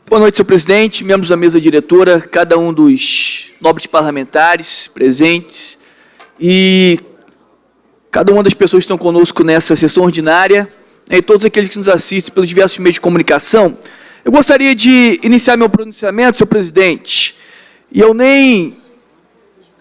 Boa noite, senhor presidente, membros da mesa diretora, cada um dos nobres parlamentares presentes e cada uma das pessoas que estão conosco nessa sessão ordinária e todos aqueles que nos assistem pelos diversos meios de comunicação. Eu gostaria de iniciar meu pronunciamento, senhor presidente, e eu nem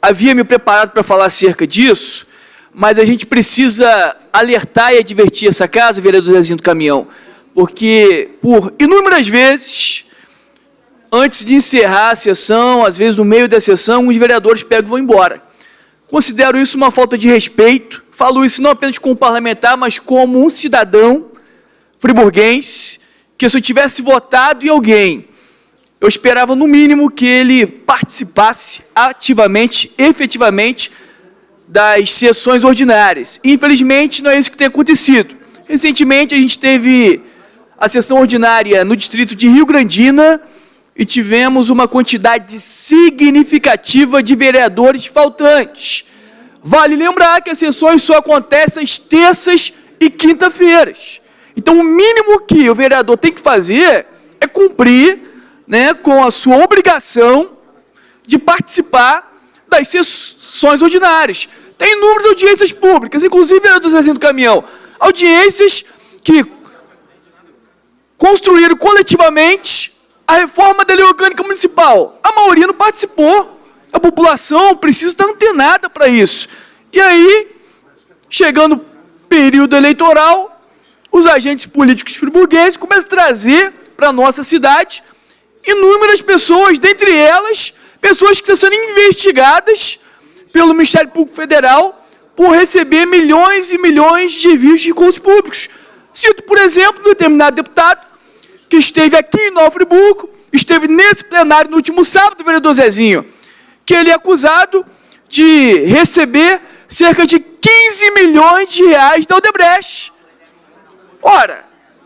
havia me preparado para falar acerca disso, mas a gente precisa alertar e advertir essa casa, vereador Zezinho do Caminhão, porque por inúmeras vezes, antes de encerrar a sessão, às vezes no meio da sessão, os vereadores pegam e vão embora. Considero isso uma falta de respeito, falo isso não apenas como parlamentar, mas como um cidadão friburguense, que se eu tivesse votado em alguém, eu esperava no mínimo que ele participasse ativamente, efetivamente, das sessões ordinárias. Infelizmente, não é isso que tem acontecido. Recentemente, a gente teve a sessão ordinária no distrito de Rio Grandina e tivemos uma quantidade significativa de vereadores faltantes. Vale lembrar que as sessões só acontecem às terças e quinta-feiras. Então, o mínimo que o vereador tem que fazer é cumprir, com a sua obrigação de participar das sessões ordinárias. Tem inúmeras audiências públicas, inclusive, vereador Zezinho do Caminhão, audiências que construíram coletivamente a reforma da lei orgânica municipal. A maioria não participou. A população precisa estar antenada para isso. E aí, chegando o período eleitoral, os agentes políticos friburgueses começam a trazer para a nossa cidade inúmeras pessoas, dentre elas, pessoas que estão sendo investigadas pelo Ministério Público Federal por receber milhões e milhões de desvios de recursos públicos. Cito, por exemplo, um determinado deputado que esteve aqui em Nova Friburgo, esteve nesse plenário no último sábado, o vereador Zezinho, que ele é acusado de receber cerca de 15 milhões de reais da Odebrecht. Ora,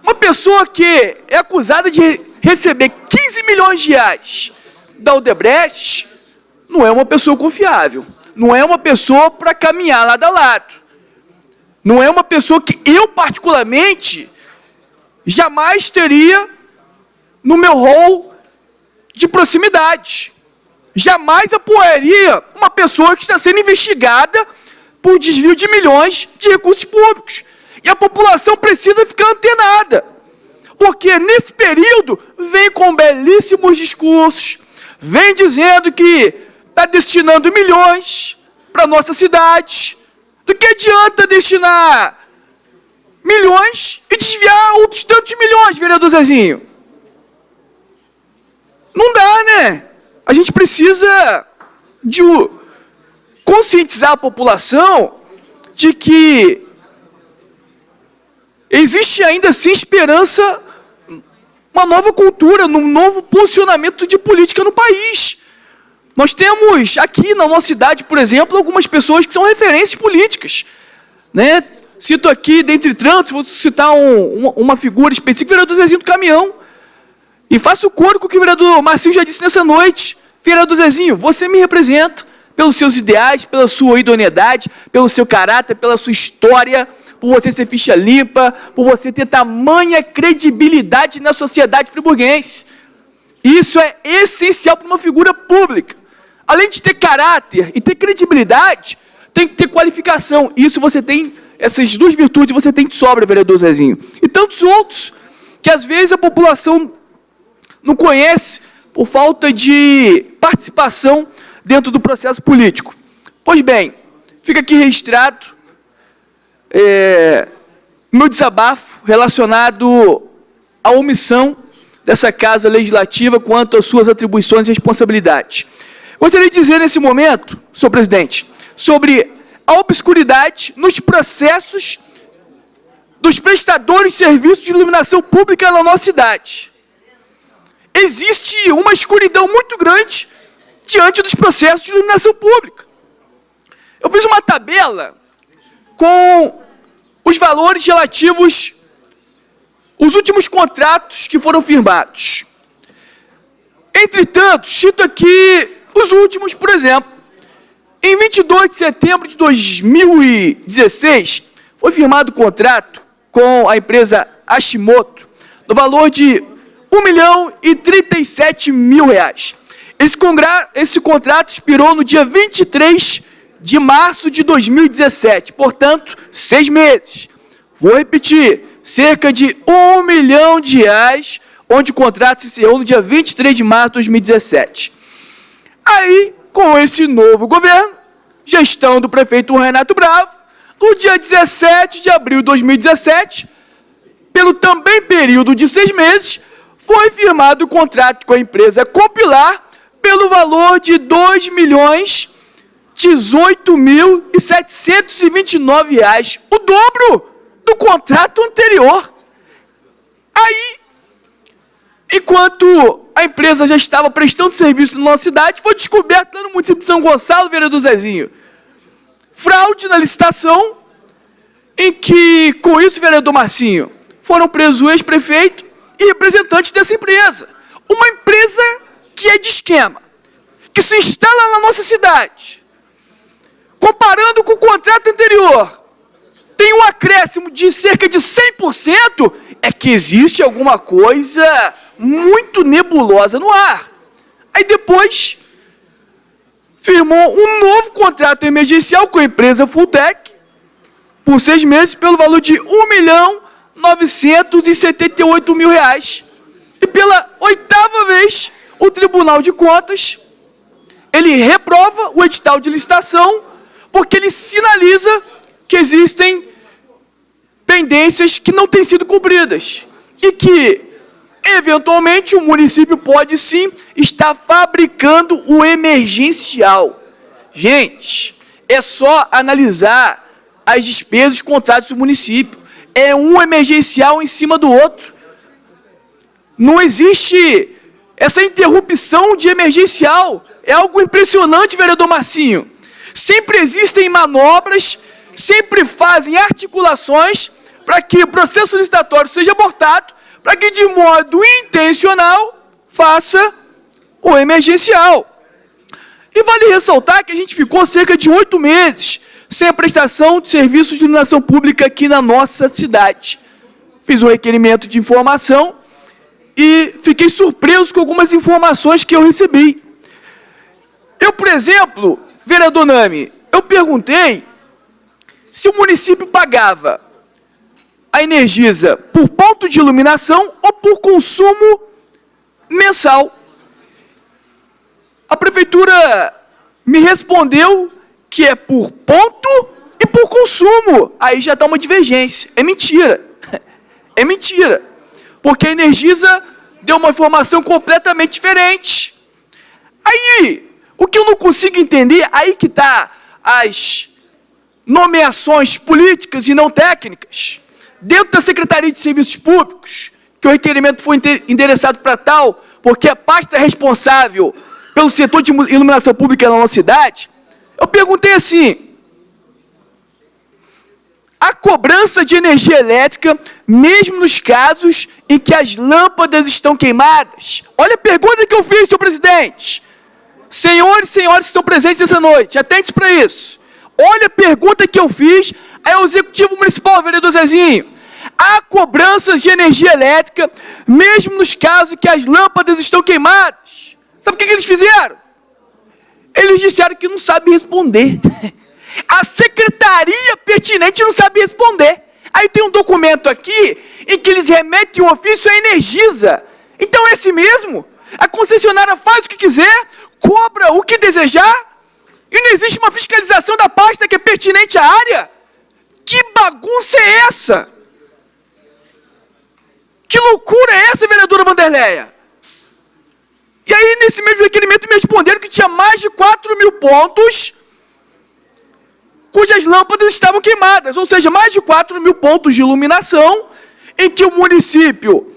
uma pessoa que é acusada de receber 15 milhões de reais da Odebrecht não é uma pessoa confiável, não é uma pessoa para caminhar lado a lado, não é uma pessoa que eu, particularmente, jamais teria no meu rol de proximidade. Jamais apoiaria uma pessoa que está sendo investigada por desvio de milhões de recursos públicos. E a população precisa ficar antenada, porque nesse período vem com belíssimos discursos, vem dizendo que está destinando milhões para a nossa cidade. Do que adianta destinar milhões e desviar outros tantos milhões, vereador Zezinho? Não dá, né? A gente precisa de conscientizar a população de que existe ainda assim esperança, uma nova cultura, num novo posicionamento de política no país. Nós temos aqui na nossa cidade, por exemplo, algumas pessoas que são referências políticas, Cito aqui, dentre tantos, vou citar uma figura específica, o vereador Zezinho do Caminhão. E faço coro com o que o vereador Marcinho já disse nessa noite. Vereador Zezinho, você me representa pelos seus ideais, pela sua idoneidade, pelo seu caráter, pela sua história, por você ser ficha limpa, por você ter tamanha credibilidade na sociedade friburguense. Isso é essencial para uma figura pública. Além de ter caráter e ter credibilidade, tem que ter qualificação. Isso você tem, essas duas virtudes você tem de sobra, vereador Zezinho. E tantos outros que às vezes a população não conhece por falta de participação dentro do processo político. Pois bem, fica aqui registrado meu desabafo relacionado à omissão dessa Casa Legislativa quanto às suas atribuições e responsabilidades. Gostaria de dizer nesse momento, senhor presidente, sobre a obscuridade nos processos dos prestadores de serviços de iluminação pública na nossa cidade. Existe uma escuridão muito grande diante dos processos de iluminação pública. Eu fiz uma tabela com os valores relativos aos últimos contratos que foram firmados. Entretanto, cito aqui os últimos, por exemplo. Em 22 de setembro de 2016, foi firmado o contrato com a empresa Hashimoto, no valor de R$1.037.000. Esse contrato expirou no dia 23 de março de 2017, portanto, 6 meses. Vou repetir, cerca de R$1 milhão, onde o contrato se encerrou no dia 23 de março de 2017. Aí, com esse novo governo, gestão do prefeito Renato Bravo, no dia 17 de abril de 2017, pelo também período de 6 meses, foi firmado o contrato com a empresa Compilar pelo valor de R$2.018.729, o dobro do contrato anterior. Aí, enquanto a empresa já estava prestando serviço na nossa cidade, foi descoberto lá no município de São Gonçalo, vereador Zezinho, fraude na licitação, em que, com isso, vereador Marcinho, foram presos o ex-prefeito e representantes dessa empresa. Uma empresa que é de esquema, que se instala na nossa cidade. Comparando com o contrato anterior, tem um acréscimo de cerca de 100%, é que existe alguma coisa muito nebulosa no ar. Aí depois, firmou um novo contrato emergencial com a empresa Fulltech, por 6 meses, pelo valor de R$1.978.000. E pela 8ª vez, o Tribunal de Contas, ele reprova o edital de licitação, porque ele sinaliza que existem pendências que não têm sido cumpridas. E que, eventualmente, o município pode, sim, estar fabricando o emergencial. Gente, é só analisar as despesas e contratos do município. É um emergencial em cima do outro. Não existe essa interrupção de emergencial. É algo impressionante, vereador Marcinho. Sempre existem manobras, sempre fazem articulações para que o processo licitatório seja abortado, para que, de modo intencional, faça o emergencial. E vale ressaltar que a gente ficou cerca de 8 meses sem a prestação de serviços de iluminação pública aqui na nossa cidade. Fiz um requerimento de informação e fiquei surpreso com algumas informações que eu recebi. Eu, por exemplo, vereador Nami, eu perguntei se o município pagava a Energisa por ponto de iluminação ou por consumo mensal. A prefeitura me respondeu que é por ponto e por consumo. Aí já está uma divergência. É mentira. É mentira. Porque a Energisa deu uma informação completamente diferente. Aí, o que eu não consigo entender, aí que está as nomeações políticas e não técnicas, dentro da Secretaria de Serviços Públicos, que o requerimento foi endereçado para tal, porque a pasta responsável pelo setor de iluminação pública na nossa cidade, eu perguntei assim: a cobrança de energia elétrica, mesmo nos casos em que as lâmpadas estão queimadas? Olha a pergunta que eu fiz, senhor presidente. Senhores e senhoras que estão presentes essa noite, atente para isso. Olha a pergunta que eu fiz ao Executivo Municipal, vereador Zezinho. Há cobranças de energia elétrica, mesmo nos casos em que as lâmpadas estão queimadas? Sabe o que eles fizeram? Eles disseram que não sabem responder. A secretaria pertinente não sabe responder. Aí tem um documento aqui em que eles remetem o ofício à Energisa. Então é assim mesmo? A concessionária faz o que quiser, cobra o que desejar, e não existe uma fiscalização da pasta que é pertinente à área? Que bagunça é essa? Que loucura é essa, vereadora Vanderleia? E aí, nesse mesmo requerimento, me responderam que tinha mais de 4.000 pontos cujas lâmpadas estavam queimadas, ou seja, mais de 4.000 pontos de iluminação em que o município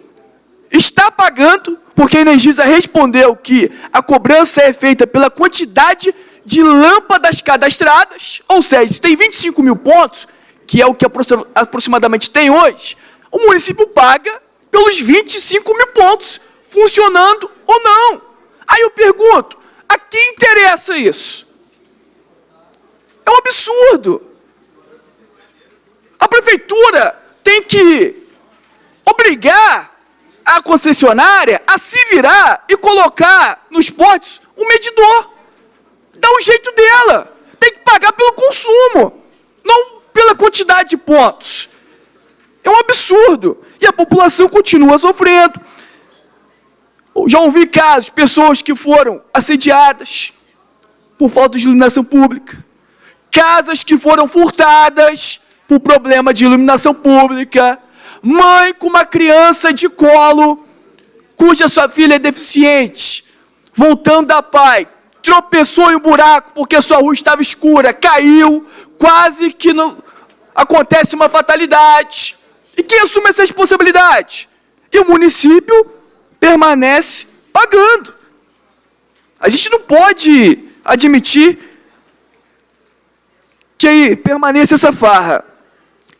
está pagando, porque a Energisa respondeu que a cobrança é feita pela quantidade de lâmpadas cadastradas, ou seja, se tem 25.000 pontos, que é o que aproximadamente tem hoje, o município paga pelos 25.000 pontos, funcionando ou não. Aí eu pergunto, a quem interessa isso? É um absurdo. A prefeitura tem que obrigar a concessionária a se virar e colocar nos portos um medidor. Dá um jeito dela. Tem que pagar pelo consumo, não pela quantidade de pontos. É um absurdo. E a população continua sofrendo. Já ouvi casos, pessoas que foram assediadas por falta de iluminação pública. Casas que foram furtadas por problema de iluminação pública. Mãe com uma criança de colo, cuja sua filha é deficiente, voltando da pai, tropeçou em um buraco porque sua rua estava escura, caiu, quase que não acontece uma fatalidade. E quem assume essa responsabilidade? E o município permanece pagando. A gente não pode admitir que permaneça essa farra.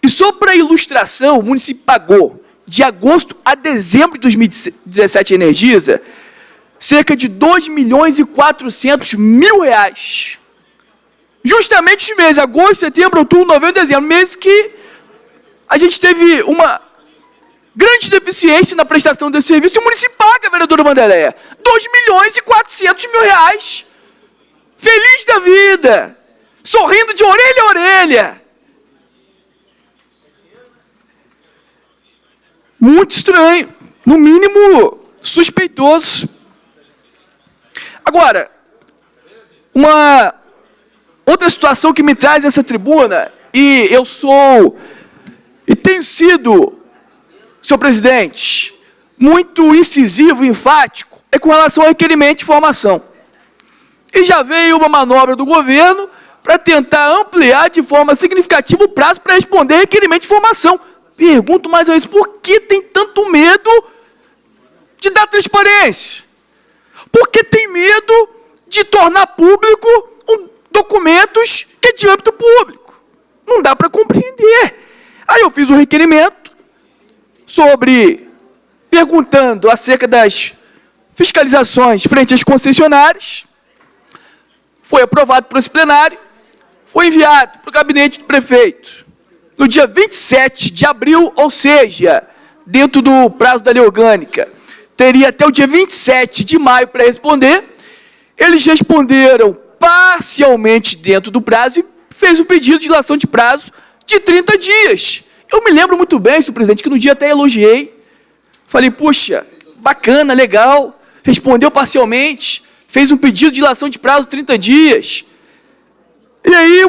E só para ilustração, o município pagou, de agosto a dezembro de 2017, a Energisa, cerca de 2.400.000 reais. Justamente os meses, agosto, setembro, outubro, novembro, dezembro, meses que a gente teve uma grande deficiência na prestação desse serviço, e o município paga, vereadora Wanderleia, 2.400.000 reais. Feliz da vida, sorrindo de orelha a orelha. Muito estranho, no mínimo suspeitoso. Agora, uma outra situação que me traz essa tribuna, e eu sou, e tenho sido, senhor presidente, muito incisivo e enfático, é com relação ao requerimento de informação. E já veio uma manobra do governo para tentar ampliar de forma significativa o prazo para responder requerimento de informação. Pergunto mais uma vez, por que tem tanto medo de dar transparência? Por que tem medo de tornar público documentos que é de âmbito público? Não dá para compreender. Aí eu fiz um requerimento perguntando acerca das fiscalizações frente às concessionárias. Foi aprovado por esse plenário, foi enviado para o gabinete do prefeito no dia 27 de abril, ou seja, dentro do prazo da lei orgânica, teria até o dia 27 de maio para responder. Eles responderam parcialmente dentro do prazo e fez o pedido de dilação de prazo de 30 dias. Eu me lembro muito bem, senhor presidente, que no dia até elogiei. Falei, puxa, bacana, legal, respondeu parcialmente, fez um pedido de dilação de prazo de 30 dias. E aí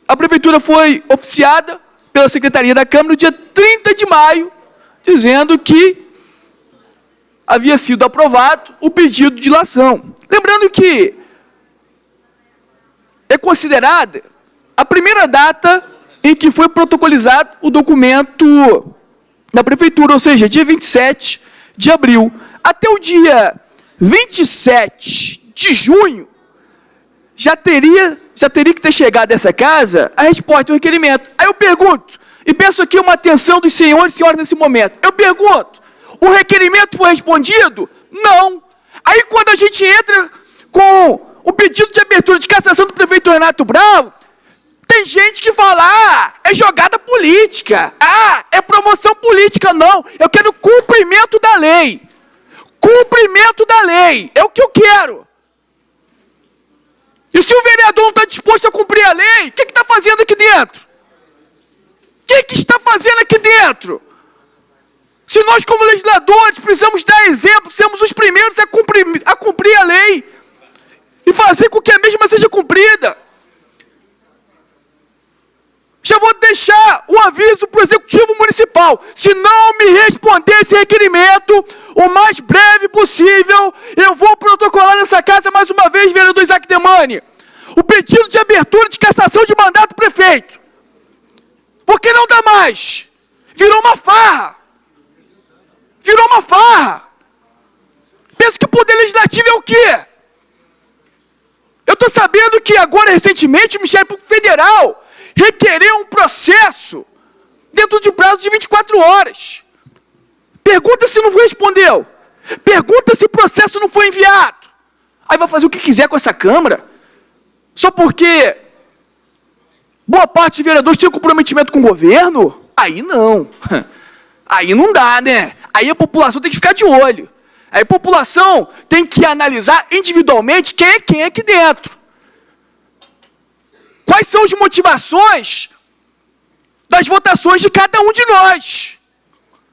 a prefeitura foi oficiada pela Secretaria da Câmara no dia 30 de maio, dizendo que havia sido aprovado o pedido de dilação. Lembrando que é considerada a primeira data em que foi protocolizado o documento da prefeitura, ou seja, dia 27 de abril. Até o dia 27 de junho, já teria que ter chegado a essa casa a resposta do requerimento. Aí eu pergunto, e peço aqui uma atenção dos senhores e senhoras nesse momento, eu pergunto, o requerimento foi respondido? Não. Aí quando a gente entra com o pedido de abertura de cassação do prefeito Renato Bravo, tem gente que fala, é jogada política, é promoção política. Não, eu quero cumprimento da lei. Cumprimento da lei, é o que eu quero. E se o vereador não está disposto a cumprir a lei, o que está fazendo aqui dentro? O que está fazendo aqui dentro? Se nós, como legisladores, precisamos dar exemplo, sermos os primeiros a cumprir a lei e fazer com que a mesma seja cumprida. Já vou deixar o aviso para o Executivo Municipal. Se não me responder esse requerimento o mais breve possível, eu vou protocolar nessa casa mais uma vez, vereador Isaac Demani, o pedido de abertura de cassação de mandato do prefeito. Porque não dá mais. Virou uma farra. Virou uma farra. Pensa que o Poder Legislativo é o quê? Eu estou sabendo que agora, recentemente, o Ministério Público Federal requereu um processo dentro de prazo de 24 horas. Pergunta se não respondeu. Pergunta se o processo não foi enviado. Aí vai fazer o que quiser com essa Câmara. Só porque boa parte dos vereadores tem comprometimento com o governo? Aí não. Aí não dá, né? Aí a população tem que ficar de olho. Aí a população tem que analisar individualmente quem é quem aqui dentro. Quais são as motivações das votações de cada um de nós?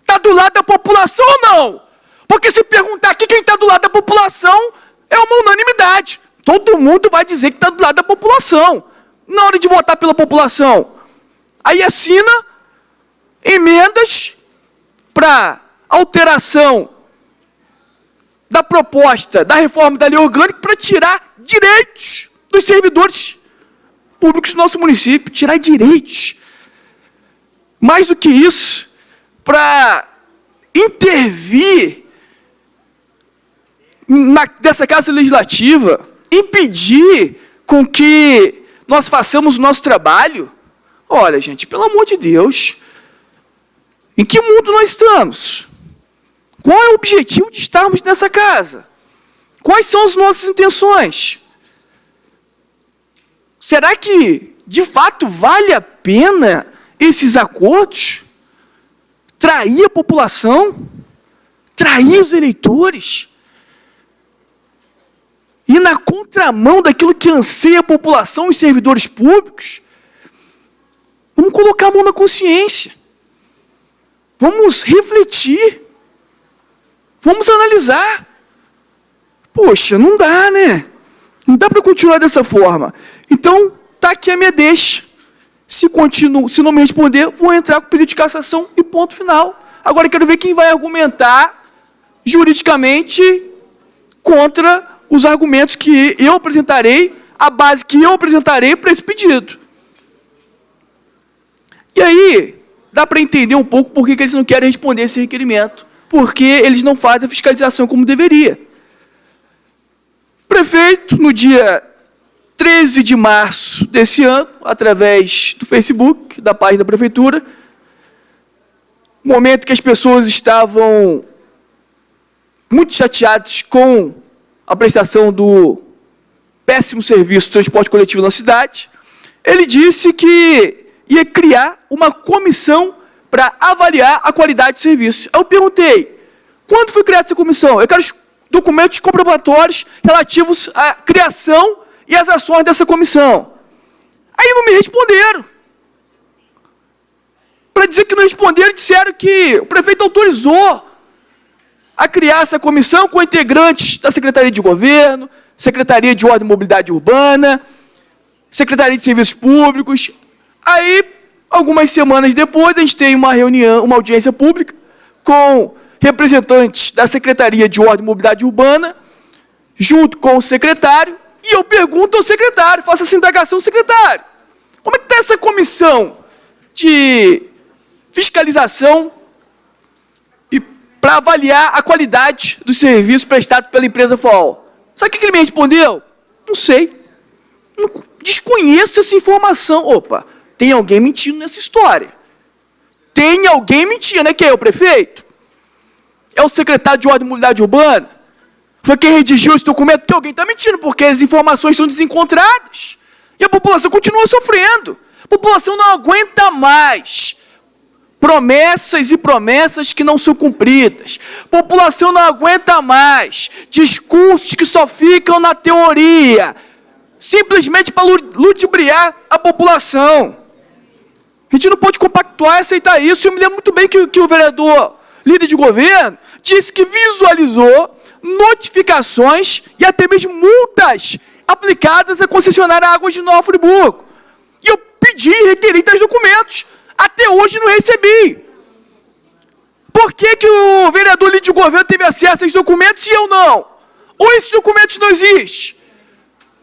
Está do lado da população ou não? Porque se perguntar aqui quem está do lado da população, é uma unanimidade. Todo mundo vai dizer que está do lado da população. Na hora de votar pela população. Aí assina emendas para alteração da proposta da reforma da lei orgânica para tirar direitos dos servidores públicos do nosso município. Tirar direitos. Mais do que isso, para intervir dessa Casa Legislativa, impedir com que nós façamos o nosso trabalho. Olha, gente, pelo amor de Deus, em que mundo nós estamos? Qual é o objetivo de estarmos nessa casa? Quais são as nossas intenções? Será que, de fato, vale a pena esses acordos? Trair a população? Trair os eleitores? E na contramão daquilo que anseia a população e os servidores públicos? Vamos colocar a mão na consciência. Vamos refletir. Vamos analisar. Poxa, não dá, né? Não dá para continuar dessa forma. Então, está aqui a minha deixa. Se não me responder, vou entrar com pedido de cassação e ponto final. Agora, quero ver quem vai argumentar juridicamente contra os argumentos que eu apresentarei, a base que eu apresentarei para esse pedido. E aí, dá para entender um pouco por que eles não querem responder esse requerimento. Porque eles não fazem a fiscalização como deveria. O prefeito, no dia 13 de março desse ano, através do Facebook, da página da prefeitura, momento que as pessoas estavam muito chateadas com a prestação do péssimo serviço de transporte coletivo na cidade, ele disse que ia criar uma comissão para avaliar a qualidade do serviço. Eu perguntei, quando foi criada essa comissão? Eu quero os documentos comprobatórios relativos à criação e às ações dessa comissão. Aí não me responderam. Para dizer que não responderam, disseram que o prefeito autorizou a criar essa comissão com integrantes da Secretaria de Governo, Secretaria de Ordem e Mobilidade Urbana, Secretaria de Serviços Públicos. Aí, algumas semanas depois, a gente tem uma reunião, uma audiência pública com representantes da Secretaria de Ordem e Mobilidade Urbana, junto com o secretário, e eu pergunto ao secretário, faço essa indagação ao secretário. Como é que está essa comissão de fiscalização para avaliar a qualidade do serviço prestado pela empresa FOL? Sabe o que ele me respondeu? Não sei. Desconheço essa informação. Opa, tem alguém mentindo nessa história. Tem alguém mentindo, né? Quem é o prefeito? É o secretário de Ordem e Mobilidade Urbana? Foi quem redigiu esse documento? Porque alguém está mentindo, porque as informações são desencontradas. E a população continua sofrendo. A população não aguenta mais promessas e promessas que não são cumpridas. A população não aguenta mais discursos que só ficam na teoria, simplesmente para ludibriar a população. A gente não pode compactuar e aceitar isso. Eu me lembro muito bem que o vereador, líder de governo, disse que visualizou notificações e até mesmo multas aplicadas à concessionária Águas de Nova Friburgo. E eu pedi e requeri tais documentos. Até hoje não recebi. Por que o vereador líder de governo teve acesso a esses documentos e eu não? Ou esses documentos não existem?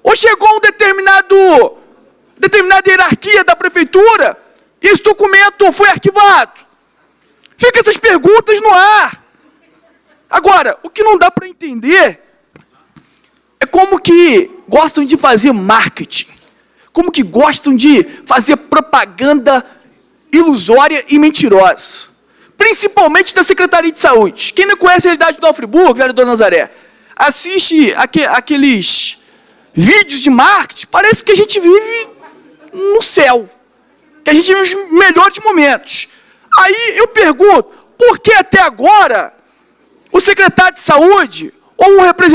Ou chegou a determinada hierarquia da prefeitura e esse documento foi arquivado? Fica essas perguntas no ar. Agora, o que não dá para entender é como que gostam de fazer marketing, como que gostam de fazer propaganda ilusória e mentirosa, principalmente da Secretaria de Saúde. Quem não conhece a realidade do Nova Friburgo, vereador Nazaré, assiste aqueles vídeos de marketing, parece que a gente vive no céu, que a gente vive os melhores momentos. Aí eu pergunto, por que até agora o secretário de saúde ou o representante